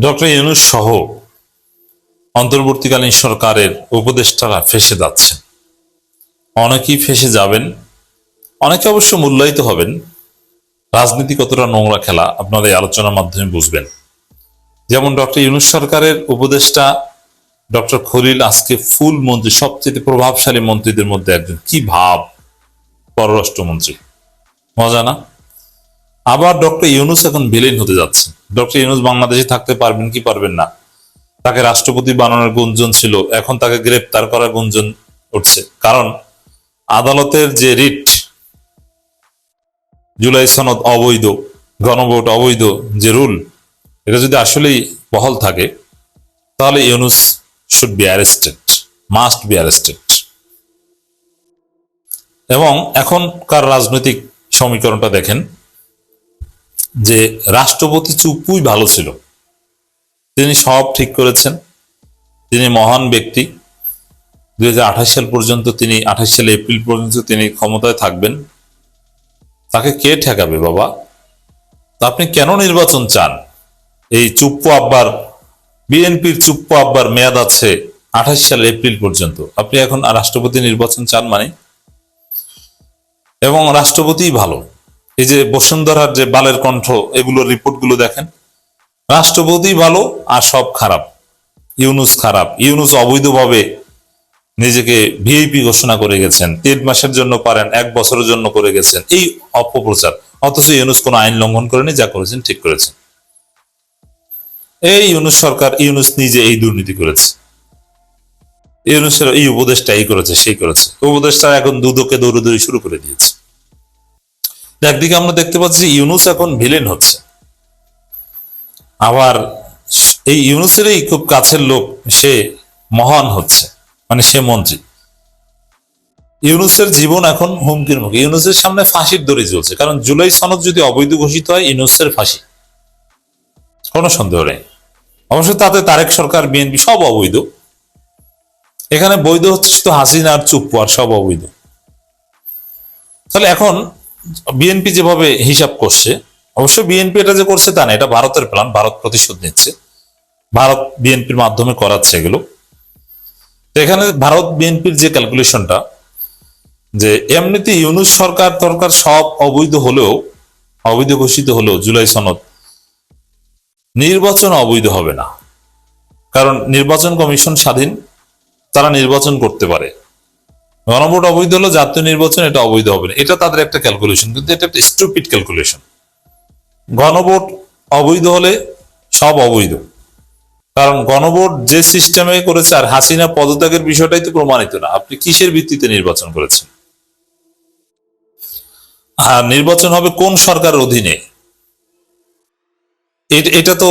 Doctor Yunus সহ অন্তর্বর্তীকালীন সরকারের উপদেষ্টারা ফেঁসে যাচ্ছে। অনেকেই ফেঁসে যাবেন, অনেকে অবশ্য মূল্যায়িত হবেন। রাজনীতি কতটা নোংরা খেলা আপনারা এই আলোচনার মাধ্যমে বুঝবেন। যেমন ডক্টর ইউনূস সরকারের উপদেষ্টা ডক্টর খলিল আজকে ফুল মন্ত্রী, সবচেয়ে প্রভাবশালী মন্ত্রীদের মধ্যে একজন। কি ভাব, পররাষ্ট্রমন্ত্রী, মজা না? আবার ডক্টর ইউনূস এখন ভিলেন হতে যাচ্ছে। ডক্টর ইউনূস বাংলাদেশে থাকতে পারবেন কি পারবেন না, তাকে রাষ্ট্রপতি বানানোর গুঞ্জন ছিল, এখন তাকে গ্রেপ্তার করার গুঞ্জন উঠছে। কারণ আদালতের যে রিট, জুলাই সনদ অবৈধ, গণভোট অবৈধ যে রুল, এটা যদি আসলেই বহাল থাকে তাহলে Yunus should be arrested, must be arrested. এবং এখনকার রাজনৈতিক সমীকরণটা দেখেন যে রাষ্ট্রপতি চুপ্পুই ভালো ছিল। তিনি সব ঠিক করেছেন, তিনি মহান ব্যক্তি। 2028 সাল পর্যন্ত, তিনি 28 সালে এপ্রিল পর্যন্ত তিনি ক্ষমতায় থাকবেন। তাকে কে ঠেকাবে বাবা? আপনি কেন নির্বাচন চান? এই চুপ্পু আব্বার, বিএনপির চুপ্পু আব্বার মেয়াদ আছে 28 সাল এপ্রিল পর্যন্ত। আপনি এখন রাষ্ট্রপতি নির্বাচন চান মানে? এবং রাষ্ট্রপতিই ভালো। এই যে বসুন্ধরার যে বালের কণ্ঠ, এগুলোর রিপোর্টগুলো দেখেন, রাষ্ট্রপতি ভালো আর সব খারাপ। ইউনূস খারাপ। ইউনূস অবৈধভাবে নিজেকে ভিআইপি ঘোষণা করে গেছেন, 3 মাসের জন্য পারেন 1 বছরের জন্য করে গেছেন, এই অপপ্রচার। অথচ ইউনূস কোনো আইন লঙ্ঘন করেনি, যা করেছেন ঠিক করেছেন। এই ইউনূস সরকার, ইউনূস নিজে এই দুর্নীতি করেছে। ইউনূসের এই উপদেশটা এই করেছে, সেই করেছে। উপদেশটা এখন দুদকে দৌড়াদৌড়ি শুরু করে দিয়েছে। একদিকে আমরা দেখতে পাচ্ছি ইউনূস এখন ভিলেন হচ্ছে, আবার এই ইউনূসেরই খুব কাছের লোক সে মহান হচ্ছে, মানে সে মন্ত্রী। ইউনূসের জীবন এখন হুমকির মুখে। ইউনূসের সামনে ফাঁসির দড়ি জ্বলছে, কারণ জুলাই সনদ যদি অবৈধ ঘোষিত হয়, ইউনূসের ফাঁসি, কোনো সন্দেহ নেই। অবশ্য তাতে তারেক সরকার, বিএনপি সব অবৈধ। এখানে বৈধ হচ্ছে শুধু হাসিনা আর চুপ্পু, আর সব অবৈধ। তাহলে এখন বিএনপি যেভাবে হিসাব করছে, অবশ্য বিএনপি এটা যে করছে তা না, এটা ভারতের প্ল্যান। ভারত প্রতিশোধ নিচ্ছে, ভারত বিএনপির মাধ্যমে করাচ্ছে এগুলো। এখানে ভারত বিএনপির যে ক্যালকুলেশনটা, যে এমনিতে ইউনূস সরকার সব অবৈধ হলেও, অবৈধ ঘোষিত হলেও জুলাই সনদ, নির্বাচন অবৈধ হবে না। কারণ নির্বাচন কমিশন স্বাধীন, তারা নির্বাচন করতে পারে। গণভোট অবৈধ হলো, জাতীয় নির্বাচন এটা অবৈধ হবে না। এটা তাদের একটা ক্যালকুলেশন, কিন্তু এটা একটা স্টুপিড ক্যালকুলেশন। গণভোট অবৈধ হলে সব অবৈধ, কারণ গণভোট যে সিস্টেমে করেছে, আর হাসিনা পদত্যাগের বিষয়টাই তো প্রমাণিত না। আপনি কিসের ভিত্তিতে নির্বাচন করেছেন? আর নির্বাচন হবে কোন সরকারের অধীনে, এটা তো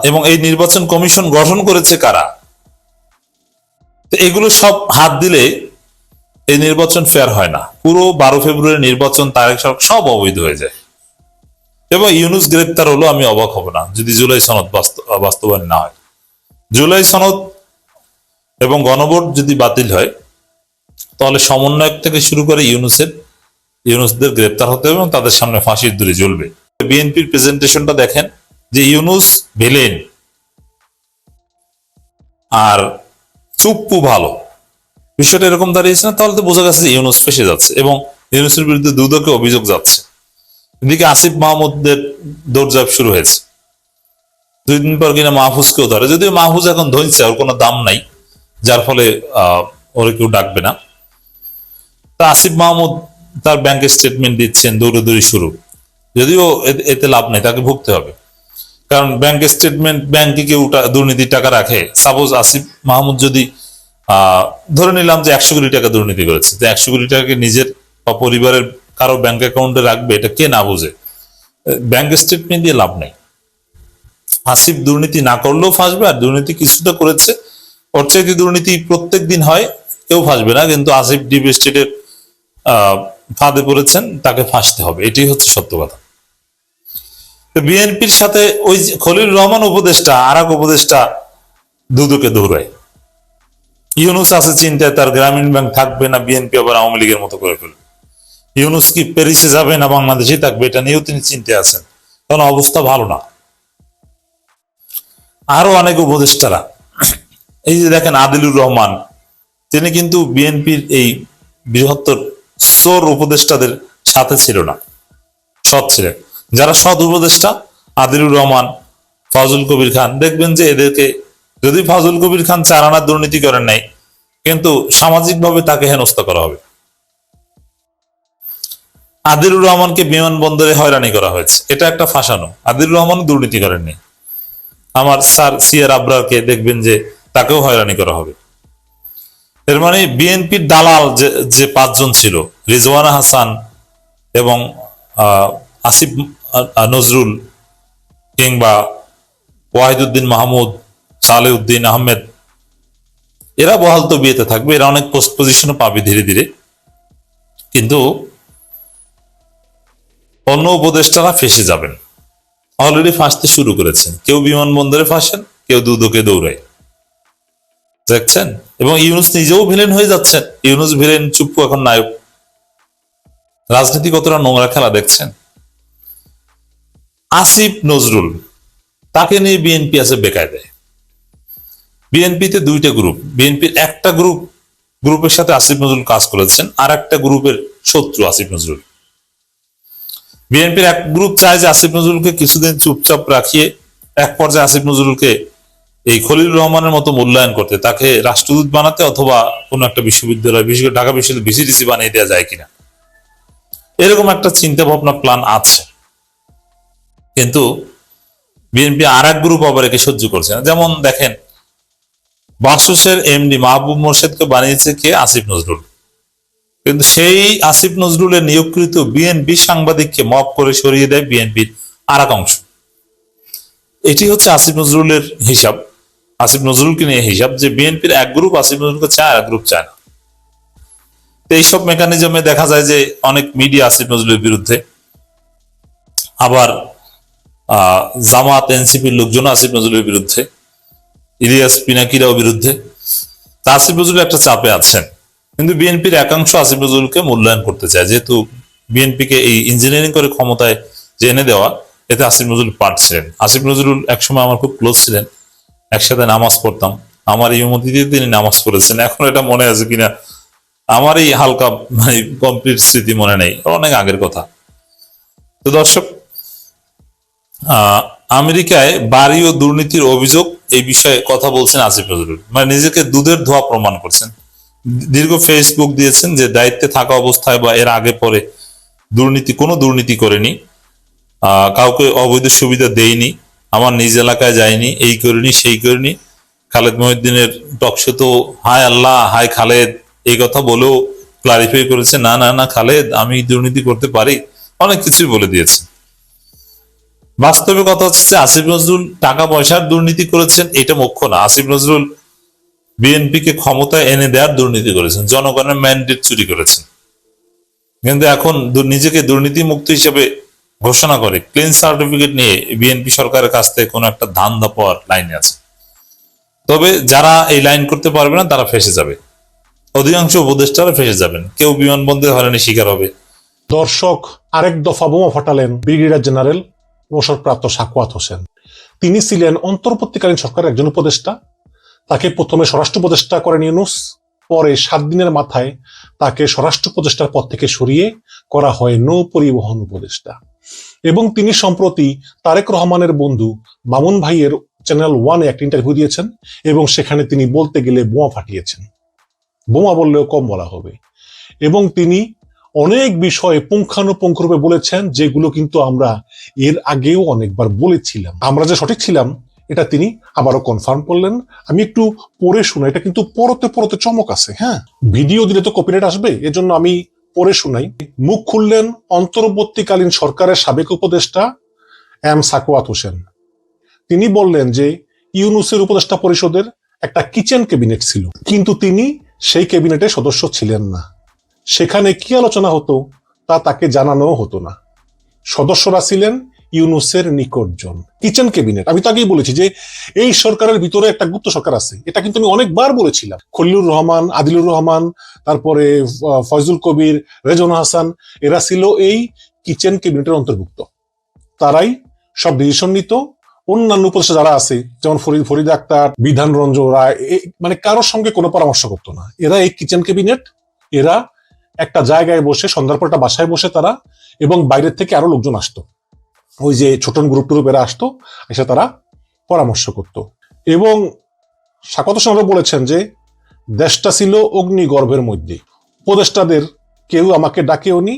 এবং এই নির্বাচন কমিশন গঠন করেছে কারা? তো এগুলো সব হাত দিলে এই নির্বাচন ফেয়ার হয় না। পুরো 12 ফেব্রুয়ারি নির্বাচন, তারেক সরকার সব অবৈধ হয়ে যায়। এবং ইউনূস গ্রেপ্তার হলো, আমি অবাক হব না যদি জুলাই সনদ বাস্তবায়ন না হয়। জুলাই সনদ এবং গণভোট যদি বাতিল হয়, তাহলে সমন্বয়ক থেকে শুরু করে ইউনূসদের গ্রেপ্তার হতে হবে এবং তাদের সামনে ফাঁসির দড়ি জ্বলবে। বিএনপির প্রেজেন্টেশনটা দেখেন, যে ইউনূস ভিলেন আর চুপ্পু ভালো। বিষয়টা এরকম দাঁড়িয়েছে না? তাহলে তো বোঝা গেছে যে ইউনূস ফেঁসে যাচ্ছে এবং ইউনূসের বিরুদ্ধে দুদকে অভিযোগ যাচ্ছে। এদিকে আসিফ মাহমুদের দৌড়ঝাঁপ শুরু হয়েছে। 2 দিন পর কিনা মাহফুজকেও ধরে, যদিও মাহফুজ এখন ধরছে, ওর কোনো দাম নাই, যার ফলে ওরা কেউ ডাকবে না। তা আসিফ মাহমুদ তার ব্যাংকের স্টেটমেন্ট দিচ্ছেন, দৌড়াদৌড়ি শুরু। যদিও এতে লাভ নেই, তাকে ভুগতে হবে। কারণ ব্যাংকের স্টেটমেন্ট, ব্যাংকে কেউ দুর্নীতির টাকা রাখে। সাপোজ আসিফ মাহমুদ যদি ধরে নিলাম যে 100 কোটি টাকা দুর্নীতি করেছে, তো 100 কোটি টাকাকে নিজের বা পরিবারের কারো ব্যাংক অ্যাকাউন্টে রাখবে, এটা কে না বুঝে? ব্যাংক স্টেটমেন্ট দিয়ে লাভ নেই। আসিফ দুর্নীতি না করলেও ফাঁসবে, আর দুর্নীতি কিছুটা করেছে, ওর চাইতে দুর্নীতি প্রত্যেক দিন হয়, কেউ ফাঁসবে না। কিন্তু আসিফ ডিপ স্টেটের ফাঁদে পড়েছেন, তাকে ফাঁসতে হবে, এটাই হচ্ছে সত্য কথা। বিএনপির সাথে ওই খলিল রহমান উপদেষ্টা, আর এক উপদেষ্টা দুদকে দৌড়ায়। ইউনূস আছে চিন্তায়, তার গ্রামীণ ব্যাংক থাকবে না, বিএনপি আবার আওয়ামী লীগের মতো করে ফেলবে। ইউনূস কি প্যারিসে যাবে না বাংলাদেশে থাকবে, এটা নিয়েও তিনি চিন্তায় আছেন, কারণ অবস্থা ভালো না। আরো অনেক উপদেষ্টারা, এই যে দেখেন আদিলুর রহমান, তিনি কিন্তু বিএনপির এই বৃহত্তর চোর উপদেষ্টাদের সাথে ছিল না, সৎ ছিলেন। যারা সৎ উপদেষ্টা, আদিলুর রহমান, ফজল কবির খান, দেখবেন যে এদেরকে, যদি ফজল কবির খান 4 আনার দুর্নীতি করেন নাই, কিন্তু সামাজিকভাবে তাকে হেনস্থা করা হবে। আদিলুর রহমানকে বিমানবন্দরে হয়রানি করা হয়েছে, এটা একটা ফাঁসানো। আদিলুর রহমান দুর্নীতি করেননি। আমার স্যার সিআর আবরারকে দেখবেন যে তাকেও হয়রানি করা হবে। এর মানে বিএনপির দালাল যে 5 জন ছিল, রিজওয়ানা হাসান এবং আসিফ নজরুল, কিংবা ওয়াহিদুদ্দিন মাহমুদ, সালেউদ্দিন আহমেদ, এরা বহাল তো বিয়েতে থাকবে, এরা অনেক পোস্ট পজিশনও পাবে ধীরে ধীরে। কিন্তু অন্য উপদেষ্টারা ফেসে যাবেন, অলরেডি ফাঁসতে শুরু করেছেন। কেউ বিমানবন্দরে ফাঁসেন, কেউ দুদকে দৌড়ায়, দেখছেন। এবং ইউনুস নিজেও ভিলেন হয়ে যাচ্ছেন। ইউনুস ভিলেন, চুপ্পু এখন নায়ক। রাজনীতি কতটা নোংরা খেলা দেখছেন। আসিফ নজরুল, তাকে নিয়ে বিএনপি আছে বেকায়দায়। বিএনপিতে 2টা গ্রুপ। বিএনপির একটা গ্রুপের সাথে আসিফ নজরুল কাজ করেছেন, আর একটা গ্রুপের শত্রু আসিফ নজরুল। বিএনপির এক গ্রুপ চায় যে আসিফ নজরুলকে কিছুদিন চুপচাপ রাখিয়ে এক পর্যায়ে আসিফ নজরুলকে এই খলিলুর রহমানের মতো মূল্যায়ন করতে, তাকে রাষ্ট্রদূত বানাতে, অথবা কোন একটা বিশ্ববিদ্যালয়, বিশেষ করে ঢাকা বিশ্ববিদ্যালয় ভিসিডিসি বানিয়ে দেওয়া যায় কিনা, এরকম একটা চিন্তা ভাবনা প্ল্যান আছে। কিন্তু বিএনপি আর এক গ্রুপ আবার একে সহ্য করছে না। যেমন দেখেন, বাসসের এমডি মাহবুব মোর্শেদকে বানিয়েছে কে? আসিফ নজরুল। কিন্তু সেই আসিফ নজরুলের নিয়োগকৃত বিএনপি সাংবাদিককে মব করে সরিয়ে দেয় বিএনপির আর এক অংশ। এটি হচ্ছে আসিফ নজরুলের হিসাব, আসিফ নজরুলকে নিয়ে হিসাব, যে বিএনপির এক গ্রুপ আসিফ নজরুলকে চায়, আর এক গ্রুপ চায় না। তো এইসব মেকানিজমে দেখা যায় যে অনেক মিডিয়া আসিফ নজরুলের বিরুদ্ধে, আবার জামাত এনসিপির লোকজন আসিফ নজরুলের বিরুদ্ধে, ইলিয়াস পিনাকিরাও বিরুদ্ধে। তা আসিফ নজরুল একটা চাপে আছেন। কিন্তু বিএনপির একাংশ আসিফ নজরুলকে মূল্যায়ন করতে চায়, যেহেতু বিএনপিকে এই ইঞ্জিনিয়ারিং করে ক্ষমতায় এনে দেওয়া, এতে আসিফ নজরুল পারছিলেন। আসিফ নজরুল একসময় আমার খুব ক্লোজ ছিলেন, একসাথে নামাজ পড়তাম। আমার এই অনুমতিতে তিনি নামাজ পড়েছেন, এখন এটা মনে আছে কিনা আমার এই হালকা মানে কমপ্লিট স্মৃতি মনে নেই, অনেক আগের কথা। তো দর্শক, আমেরিকায় বাড়ি ও দুর্নীতির অভিযোগ, এই বিষয়ে কথা বলছেন আসিফ নজরুল, মানে নিজেকে দুধের ধোয়া প্রমাণ করছেন। দীর্ঘ ফেসবুক দিয়েছেন যে দায়িত্বে থাকা অবস্থায় বা এর আগে পরে কোনো দুর্নীতি করেনি, কাউকে অবৈধ সুবিধা দেয়নি, আমার নিজ এলাকায় যায়নি, এই করিনি সেই করিনি। খালেদ মহিউদ্দিনের টকশো তো হায় আল্লাহ হায় খালেদ এই কথা বলেও ক্লারিফাই করেছে, না না না খালেদ, আমি দুর্নীতি করতে পারি, অনেক কিছুই বলে দিয়েছে। বাস্তবে কথা হচ্ছে যে আসিফ নজরুল টাকা পয়সার দুর্নীতি করেছেন, এটা মুখ্য না। আসিফ নজরুল বিএনপিকে ক্ষমতায় এনে দেওয়ার দুর্নীতি করেছেন, জনগণের ম্যান্ডেট চুরি করেছেন। কিন্তু এখন নিজেকে দুর্নীতি মুক্ত হিসেবে ঘোষণা করে ক্লিন সার্টিফিকেট নিয়ে বিএনপি সরকারের কাছ থেকে কোনো একটা ধান্দা পাওয়ার লাইনে আছে। তবে যারা এই লাইন করতে পারবে না তারা ফেসে যাবে, অধিকাংশ উপদেষ্টারা ফেসে যাবেন, কেউ বিমানবন্দরে হয়রানির শিকার হবে। দর্শক, আরেক দফা বোমা ফাটালেন ব্রিগেডিয়ার জেনারেল অবসরপ্রাপ্ত সাখাওয়াত হোসেন। তিনি ছিলেন অন্তর্বর্তীকালীন সরকারের একজন উপদেষ্টা। তাকে প্রথমে স্বরাষ্ট্র উপদেষ্টা করেন ইউনূস, পরে 7 দিনের মাথায় তাকে স্বরাষ্ট্র উপদেষ্টার পদ থেকে সরিয়ে করা হয় নৌ পরিবহন উপদেষ্টা। এবং তিনি সম্প্রতি তারেক রহমানের বন্ধু মামুন ভাইয়ের চ্যানেল 1-এ একটা ইন্টারভিউ দিয়েছেন, এবং সেখানে তিনি বলতে গেলে বোমা ফাটিয়েছেন। বোমা বললেও কম বলা হবে। এবং তিনি অনেক বিষয়ে পুঙ্খানুপুঙ্খরূপে বলেছেন, যেগুলো কিন্তু আমরা এর আগেও অনেকবার বলেছিলাম। আমরা যে সঠিক ছিলাম এটা তিনি আবারও কনফার্ম করলেন। আমি একটু পড়ে শোনাই, এটা কিন্তু পরতে পরতে চমক আছে। হ্যাঁ, ভিডিও দিলে তো কপিরাইট আসবে, এজন্য আমি পড়ে শোনাই। মুখ খুললেন অন্তর্বর্তীকালীন সরকারের সাবেক উপদেষ্টা সাখাওয়াত হোসেন। তিনি বললেন যে ইউনূসের উপদেষ্টা পরিষদের একটা কিচেন ক্যাবিনেট ছিল, কিন্তু তিনি সেই ক্যাবিনেটের সদস্য ছিলেন না। সেখানে কি আলোচনা হতো তা তাকে জানানো হতো না। সদস্যরা ছিলেন ইউনূসের নিকটজন। কিচেন ক্যাবিনেট, আমি তো আগেই বলেছি যে এই সরকারের ভিতরে একটা গুপ্ত সরকার আছে, এটা কিন্তু আমি অনেকবার বলেছিলাম। খলিলুর রহমান, আদিলুর রহমান, তারপরে ফয়জুল কবির, রেজওয়ানা হাসান, এরা ছিল এই কিচেন ক্যাবিনেটের অন্তর্ভুক্ত। তারাই সব ডিসিশন নিত, অন্যান্য উপদেষ্টা যারা আছে যেমন ফরিদ আক্তার, বিধান রঞ্জন রায়, মানে কারোর সঙ্গে কোনো পরামর্শ করতো না। এরা এই কিচেন ক্যাবিনেট, এরা একটা জায়গায় বসে সন্ধ্যার পর একটা বাসায় বসে তারা, এবং বাইরের থেকে আরো লোকজন আসতো, ওই যে ছোটন গ্রুপ টুরুপ এরা আসতো, এসে তারা পরামর্শ করত। এবং স্বাগত সাহেব বলেছেন যে দেশটা ছিল অগ্নিগর্ভের মধ্যে, উপদেষ্টাদের কেউ আমাকে ডাকেও নি,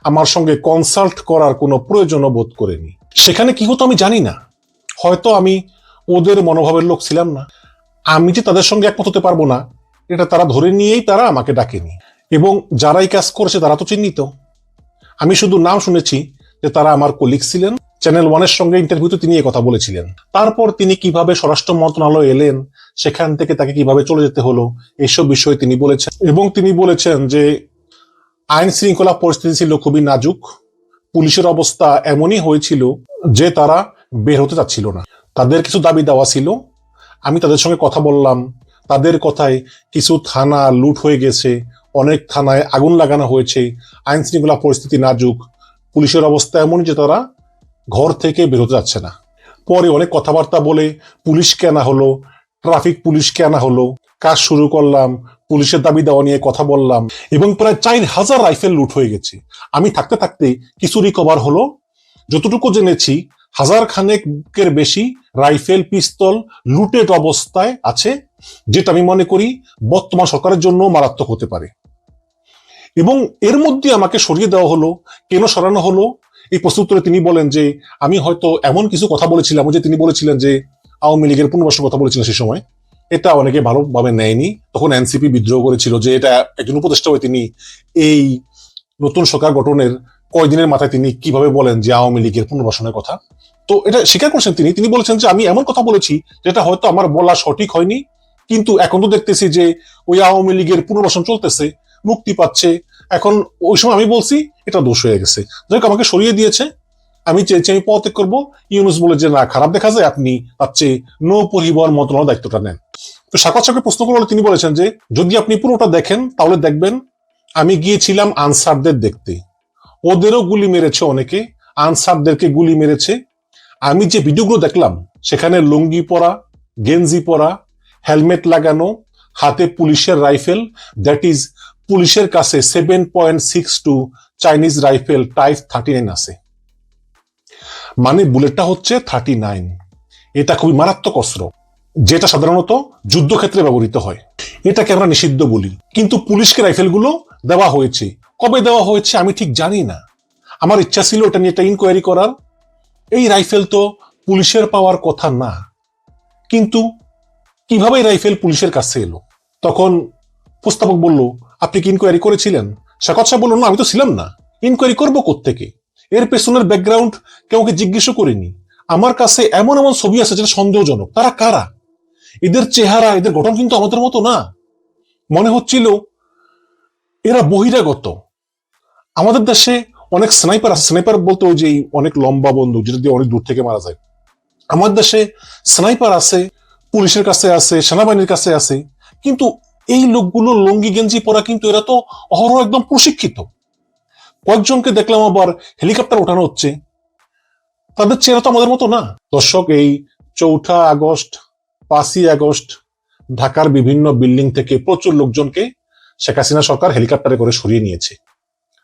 আমার সঙ্গে কনসাল্ট করার কোনো প্রয়োজনও বোধ করেনি। সেখানে কি হতো আমি জানি না, হয়তো আমি ওদের মনোভাবের লোক ছিলাম না, আমি যে তাদের সঙ্গে একমত হতে পারবো না এটা তারা ধরে নিয়েই তারা আমাকে ডাকেনি। এবং যারাই কাজ করেছে তারা তো চিহ্নিত, আমি শুধু নাম শুনেছি যে তারা আমার কলিগ ছিলেন। চ্যানেল ওয়ানের সঙ্গে ইন্টারভিউতে তিনি এই কথা বলেছিলেন। তারপর তিনি কিভাবে স্বরাষ্ট্র মন্ত্রণালয়ে এলেন, সেখান থেকে তাকে কিভাবে চলে যেতে হলো, এইসব বিষয়ে তিনি বলেছেন। এবং তিনি বলেছেন যে আইন শৃঙ্খলা পরিস্থিতি ছিল খুবই নাজুক, পুলিশের অবস্থা এমনই হয়েছিল যে তারা বের হতে চাচ্ছিল না, তাদের কিছু দাবি দেওয়া ছিল। আমি তাদের সঙ্গে কথা বললাম, তাদের কথায় কিছু থানা লুট হয়ে গেছে, অনেক থানায় আগুন লাগানো হয়েছে, আইন শৃঙ্খলা পরিস্থিতি নাজুক, পুলিশের অবস্থা এমনই যে তারা ঘর থেকে বেরোতে যাচ্ছে না। পরে অনেক কথাবার্তা বলে পুলিশকে আনা হলো, ট্রাফিক পুলিশকে আনা হলো, কাজ শুরু করলাম, পুলিশের দাবি দেওয়া নিয়ে কথা বললাম, এবং প্রায় 4000 রাইফেল লুট হয়ে গেছে। আমি থাকতে থাকতে কিছু রিকভার হলো, যতটুকু জেনেছি 1000 খানেকের বেশি রাইফেল পিস্তল লুটেড অবস্থায় আছে, যেটা আমি মনে করি বর্তমান সরকারের জন্য মারাত্মক হতে পারে। এবং এর মধ্যে আমাকে সরিয়ে দেওয়া হলো। কেন সরানো হলো এই প্রশ্ন উত্তরে তিনি বলেন যে আমি হয়তো এমন কিছু কথা বলেছিলাম, যে তিনি বলেছিলেন যে আওয়ামী লীগের পুনর্বাসনের কথা বলেছিলেন সে সময়, এটা অনেকে ভালোভাবে নেয়নি। তখন এনসিপি বিদ্রোহ করেছিল যে এটা একজন উপদেষ্টা হয়ে তিনি এই নতুন সরকার গঠনের কয়দিনের মাথায় তিনি কিভাবে বলেন যে আওয়ামী লীগের পুনর্বাসনের কথা। তো এটা স্বীকার করছেন তিনি বলেছেন যে আমি এমন কথা বলেছি যেটা হয়তো আমার বলা সঠিক হয়নি, কিন্তু এখন তো দেখতেছি যে ওই আওয়ামী লীগের পুনর্বাসন চলতেছে, মুক্তি পাচ্ছে, এখন ওই সময় আমি বলছি এটা দোষ হয়ে গেছে, যাই হোক আমাকে সরিয়ে দিয়েছে, আমি চেয়েছি আমি পদত্যাগ করবো। ইউনুস বলে যে না, খারাপ দেখা যায়, আপনি তার চেয়ে নৌ পরিবহন মন্ত্রণালয়ের দায়িত্বটা নেন। তো সাক্ষাৎ সাহেবকে প্রশ্ন করলে তিনি বলেছেন যে যদি আপনি পুরোটা দেখেন তাহলে দেখবেন আমি গিয়েছিলাম আনসারদের দেখতে, ওদেরও গুলি মেরেছে অনেকে, আনসারদেরকে গুলি মেরেছে। আমি যে ভিডিওগুলো দেখলাম সেখানে লুঙ্গি পরা, গেঞ্জি পরা, হেলমেট লাগানো, হাতে পুলিশের রাইফেল, দ্যাট ইজ পুলিশের কাছে 7.62 চাইনিজ রাইফেল টাইপ 39 আছে, মানে বুলেটটা হচ্ছে 39। এটা খুবই মারাত্মক অস্ত্র, যেটা সাধারণত যুদ্ধক্ষেত্রে ব্যবহৃত হয়, এটাকে আমরা নিষিদ্ধ বলি। কিন্তু পুলিশকে রাইফেলগুলো দেওয়া হয়েছে, কবে দেওয়া হয়েছে আমি ঠিক জানি না। আমার ইচ্ছা ছিল এটা নিয়ে একটা ইনকোয়ারি করার। এই রাইফেল তো পুলিশের পাওয়ার কথা না, কিন্তু কিভাবে এই রাইফেল পুলিশের কাছে এলো? তখন প্রস্তাবক বলল আপনি কি ইনকোয়ারি করেছিলেন? সাক্ষাৎ সাহেব বলল না, আমি তো ছিলাম না, ইনকোয়ারি করবো কোত্থেকে? এর পেছনের ব্যাকগ্রাউন্ড কেউকে জিজ্ঞেসও করিনি। আমার কাছে এমন এমন ছবি আছে যেটা সন্দেহজনক। তারা কারা? এদের চেহারা, এদের গঠন কিন্তু আমাদের মতো না, মনে হচ্ছিল এরা বহিরাগত। আমাদের দেশে অনেক স্নাইপার আছে, স্নাইপার বলতে ওই যে অনেক লম্বা বন্দুক যেটা দিয়ে অনেক দূর থেকে মারা যায়। আমার দেশে স্নাইপার আছে, পুলিশের কাছে আছে, সেনাবাহিনীর কাছে আছে, কিন্তু এই লোকগুলো লুঙ্গি গেঞ্জি পরা, কিন্তু এরা তো অহরহ একদম প্রশিক্ষিত। কয়েকজনকে দেখলাম আবার হেলিকপ্টার ওঠানো হচ্ছে, তাদের চেহারা তো আমাদের মতো না। দর্শক, এই 4 আগস্ট, 5ই আগস্ট ঢাকার বিভিন্ন বিল্ডিং থেকে প্রচুর লোকজনকে শেখ হাসিনা সরকার হেলিকপ্টারে করে সরিয়ে নিয়েছে।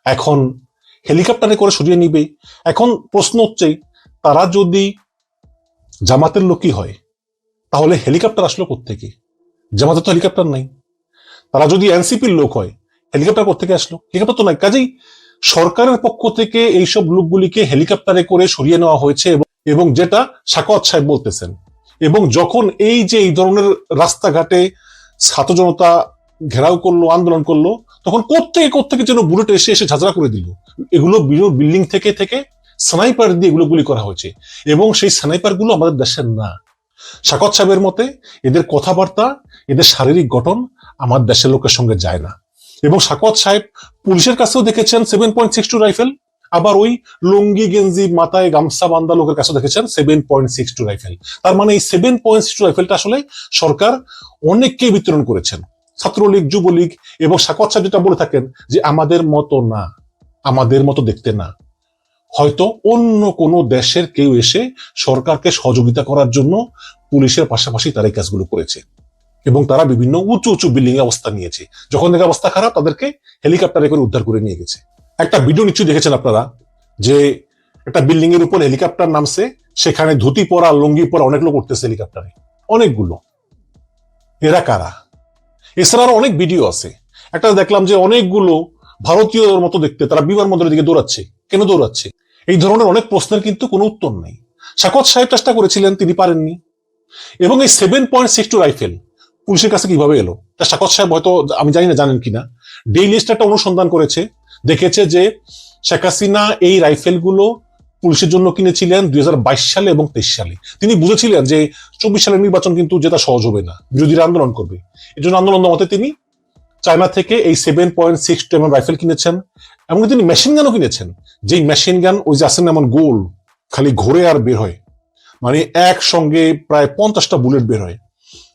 এখন হেলিকপ্টারে করে সরিয়ে নিবে, এখন প্রশ্ন হচ্ছে তারা যদি জামাতের লোকই হয় তাহলে হেলিকপ্টার আসলো কোত্থেকে? জামাতের তো হেলিকপ্টার নাই। তারা যদি এনসিপির লোক হয় হেলিকপ্টার কোত্থেকে আসলো? হেলিকপ্টার তো নাই। কাজেই সরকারের পক্ষ থেকে এইসব লোকগুলিকে হেলিকপ্টারে করে সরিয়ে নেওয়া হয়েছে, এবং যেটা সাখাওয়াত সাহেব বলতেছেন। এবং যখন এই যে এই ধরনের রাস্তাঘাটে ছাত্র জনতা ঘেরাও করলো, আন্দোলন করলো, তখন কোত্থেকে যেন বুলেট এসে এসে ঝাঁঝরা করে দিল। এগুলো বিল্ডিং থেকে থেকে স্নাইপার দিয়ে এগুলো গুলি করা হয়েছে, এবং সেই স্নাইপার গুলো আমাদের দেশের না। সাখাওয়াত সাহেবের মতে এদের কথাবার্তা, এদের শারীরিক গঠন আমার দেশের লোকের সঙ্গে যায় না। এবং সাখাওয়াত সাহেব পুলিশের কাছেও দেখেছেন 7.62 রাইফেল, আবার ওই লুঙ্গি গেঞ্জি মাথায় গামছা বান্ধা লোকের কাছে দেখেছেন 7.62 রাইফেল। তার মানে এই 7.62 রাইফেলটা আসলে সরকার অনেককে বিতরণ করেছেন, ছাত্রলীগ, যুবলীগ। এবং সাখাওয়াত সাহেব যেটা বলে থাকেন যে আমাদের মতো না, আমাদের মতো দেখতে না, হয়তো অন্য কোনো দেশের কেউ এসে সরকারকে সহযোগিতা করার জন্য পুলিশের পাশাপাশি তারা এই কাজগুলো করেছে, এবং তারা বিভিন্ন উঁচু উঁচু বিল্ডিং এ অবস্থা নিয়েছে। যখন দেখে অবস্থা খারাপ, তাদেরকে হেলিকপ্টারে করে উদ্ধার করে নিয়ে গেছে। একটা ভিডিও নিশ্চয়ই দেখেছেন আপনারা, যে একটা বিল্ডিং এর উপর হেলিকপ্টার নামছে, সেখানে ধুতি পরা লুঙ্গি পরা অনেক লোক উঠতেছে হেলিকপ্টারে, অনেকগুলো। এরা কারা? এছাড়া আরো অনেক ভিডিও আছে। একটা দেখলাম যে অনেকগুলো ভারতীয় মতো দেখতে তারা বিমানবন্দরের দিকে দৌড়াচ্ছে। কেন দৌড়াচ্ছে? এই ধরনের অনেক প্রশ্নের কিন্তু কোনো উত্তর নেই। শাকত সাহেব চেষ্টা করেছিলেন, তিনি পারেননি। এবং এই 7.62 রাইফেল পুলিশের কাছে কিভাবে এলো, তা শাকত সাহেব হয়তো, আমি জানি না জানেন কিনা, ডেইলি স্টার একটা অনুসন্ধান করেছে, দেখেছে যে শেখ হাসিনা এই রাইফেলগুলো পুলিশের জন্য কিনেছিলেন 2022 সালে এবং 23 সালে। তিনি বুঝেছিলেন যে 24 সালের নির্বাচন কিন্তু যেটা সহজ হবে না, বিরোধীরা আন্দোলন করবে। এই জন্য আন্দোলন মতে তিনি চায়না থেকে এই 7.62 রাইফেল কিনেছেন। এমনকি তিনি মেশিন গানও কিনেছেন, যেই মেশিন গান ওই যে আছেন এমন গোল, খালি ঘোরে আর বের হয়, মানে একসঙ্গে প্রায় 50টা বুলেট বের হয়।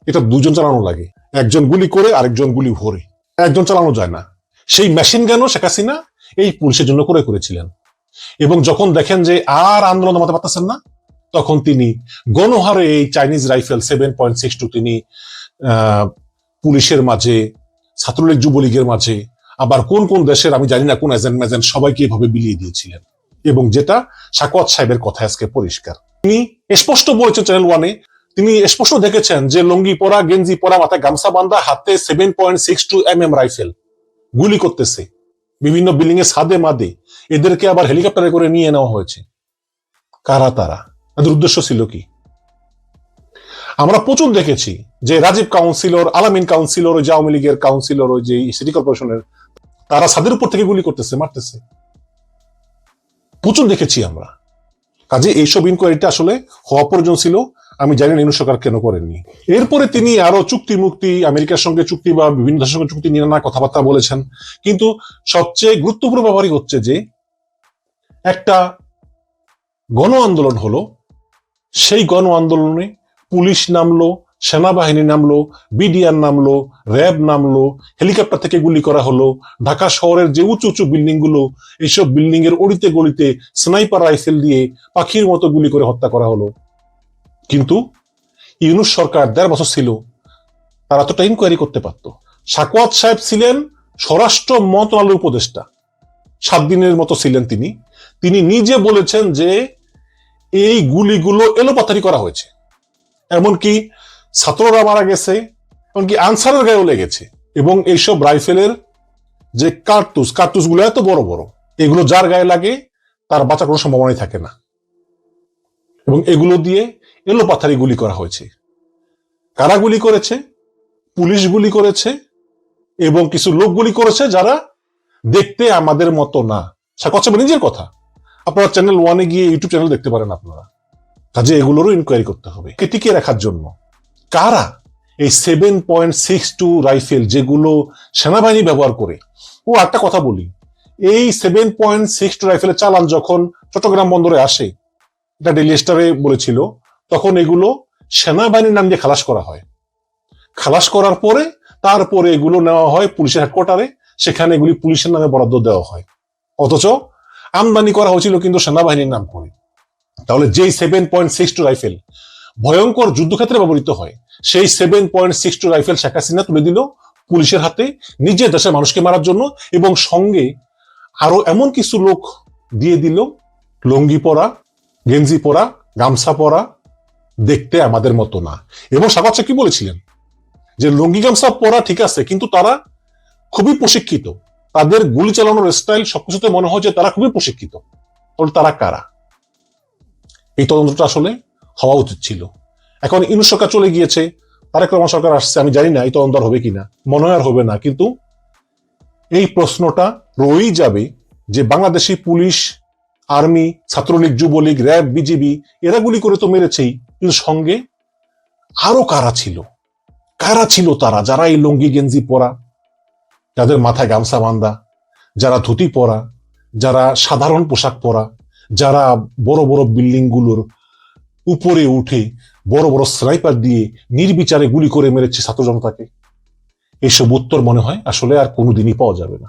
এটা দুজন চালানো লাগে, একজন গুলি করে আরেকজন গুলি ভরে, একজন চালানো যায় না। সেই মেশিন গানও শেখ হাসিনা এই পুলিশের জন্য করেছিলেন। এবং যখন দেখেন যে আর আন্দোলন নামাতে পারতেছেন না, তখন তিনি গণহারে এই চাইনিজ রাইফেল 7.62 তিনি পুলিশের মাঝে, ছাত্রলীগ যুবলীগের মাঝে, আবার কোন কোন দেশের আমি জানি না কোন এজেন্ট ম্যাজেন্ট সবাইকে এভাবে বিলিয়ে দিয়েছিলেন। এবং যেটা শাকওয়াত সাহেবের কথা আজকে পরিষ্কার, তিনি স্পষ্ট বলেছেন চ্যানেল ওয়ানে, তিনি স্পষ্ট দেখেছেন যে লুঙ্গি পরা, গেঞ্জি পরা, মাথায় গামছা বান্ধা, হাতে 7.62 রাইফেল গুলি করতেছে বিভিন্ন বিল্ডিং এর ছাদে মাদে। এদেরকে আবার হেলিকপ্টারে করে নিয়ে নেওয়া হয়েছে। কারা তারা? তাদের উদ্দেশ্য ছিল কি? আমরা প্রচুর দেখেছি যে রাজীব কাউন্সিলর, আলামিন কাউন্সিলর, ওই যে আওয়ামী লীগের কাউন্সিলর, ওই যে সিটি কর্পোরেশনের, তারা ছাদের উপর থেকে গুলি করতেছে, মারতেছে, প্রচুর দেখেছি আমরা। কাজে এইসব ইনকোয়ারিটা আসলে হওয়া প্রয়োজন ছিল। আমি জানি না ইউনূস সরকার কেন করেননি। এরপরে তিনি আরো চুক্তি মুক্তি, আমেরিকার সঙ্গে চুক্তি বা বিভিন্ন দেশের সঙ্গে চুক্তি নিয়ে নানা কথাবার্তা বলেছেন। কিন্তু সবচেয়ে গুরুত্বপূর্ণ ব্যাপারই হচ্ছে যে একটা গণ আন্দোলন হলো, সেই গণ আন্দোলনে পুলিশ নামলো, সেনাবাহিনী নামলো, বিডিআর নামলো, র্যাব নামলো, হেলিকপ্টার থেকে গুলি করা হলো, ঢাকা শহরের যে উঁচু উঁচু বিল্ডিং গুলো, এইসব বিল্ডিং এর অড়িতে গলিতে স্নাইপার রাইফেল দিয়ে পাখির মতো গুলি করে হত্যা করা হলো। কিন্তু ইউনূস সরকার 1.5 বছর ছিল, তারা তো ইনকোয়ারি করতে পারতো। শাকওয়াত সাহেব ছিলেন স্বরাষ্ট্র মন্ত্রণালয়ের উপদেষ্টা, 7 দিনের মতো ছিলেন তিনি। তিনি নিজে বলেছেন যে এই গুলিগুলো এলোপাতারি করা হয়েছে, এমনকি ছাত্ররা মারা গেছে, এমনকি আনসারের গায়েও লেগেছে। এবং এইসব রাইফেলের যে কার্তুস গুলো এত বড় বড়, এগুলো যার গায়ে লাগে তার বাঁচার কোনো সম্ভাবনাই থাকে না। এবং এগুলো দিয়ে এলোপাথারি গুলি করা হয়েছে। কারা গুলি করেছে? পুলিশ গুলি করেছে, এবং কিছু লোক গুলি করেছে যারা দেখতে আমাদের মতো না। শাকওয়াত সাহেব নিজের কথা, আপনারা চ্যানেল ওয়ানে গিয়ে ইউটিউব চ্যানেল দেখতে পারেন আপনারা। কাজে এগুলোরও ইনকোয়ারি করতে হবে, টিকিয়ে রাখার জন্য। কারা এই 7.62 রাইফেল যেগুলো সেনাবাহিনী ব্যবহার করে? ও একটা কথা বলি, এই 7.62 রাইফেলের চালান যখন চট্টগ্রাম বন্দরে আসে, এটা ডেইলি স্টারে বলেছিল, তখন এগুলো সেনাবাহিনীর নাম দিয়ে খালাস করা হয়। খালাস করার পরে তারপরে এগুলো নেওয়া হয় পুলিশের হেডকোয়ার্টারে, সেখানে এগুলি পুলিশের নামে বরাদ্দ দেওয়া হয়। অথচ আমদানি করা হয়েছিল কিন্তু সেনাবাহিনীর নাম করে। তাহলে যেই 7.62 রাইফেল ভয়ঙ্কর যুদ্ধক্ষেত্রে ব্যবহৃত হয়, সেই 7.62 রাইফেল শেখ হাসিনা তুলে দিল পুলিশের হাতে, নিজের দেশের মানুষকে মারার জন্য। এবং সঙ্গে আরো এমন কিছু লোক দিয়ে দিল, লুঙ্গি পরা, গেঞ্জি পরা, গামছা পরা, দেখতে আমাদের মতো না। এবং শাকওয়াত সাহেব কি বলেছিলেন যে লুঙ্গি গামছা পরা ঠিক আছে, কিন্তু তারা খুবই প্রশিক্ষিত, তাদের গুলি চালানোর স্টাইল সবকিছুতে মনে হয় যে তারা খুবই প্রশিক্ষিত। তাহলে তারা কারা? এই তদন্তটা আসলে হওয়া উচিত ছিল। এখন ইউনূস সরকার চলে গিয়েছে, তারেক রহমান সরকার আসছে, আমি জানি না এই তদন্ত আর হবে কিনা, মনে হয় আর হবে না। কিন্তু এই প্রশ্নটা রয়েই যাবে যে Bangladeshi police, army, Chhatra League, Jubo League, RAB, BGB এরা গুলি করে তো মেরেছেই, কিন্তু সঙ্গে আরো কারা ছিল? কারা ছিল তারা, যারা এই লুঙ্গি গেঞ্জি পরা, যাদের মাথায় গামছা বান্ধা, যারা ধুতি পরা, যারা সাধারণ পোশাক পরা, যারা বড় বড় বিল্ডিং গুলোর উপরে উঠে বড় বড় স্নাইপার দিয়ে নির্বিচারে গুলি করে মেরেছে ছাত্র জনতাকে? এইসব উত্তর মনে হয় আসলে আর কোনোদিনই পাওয়া যাবে না।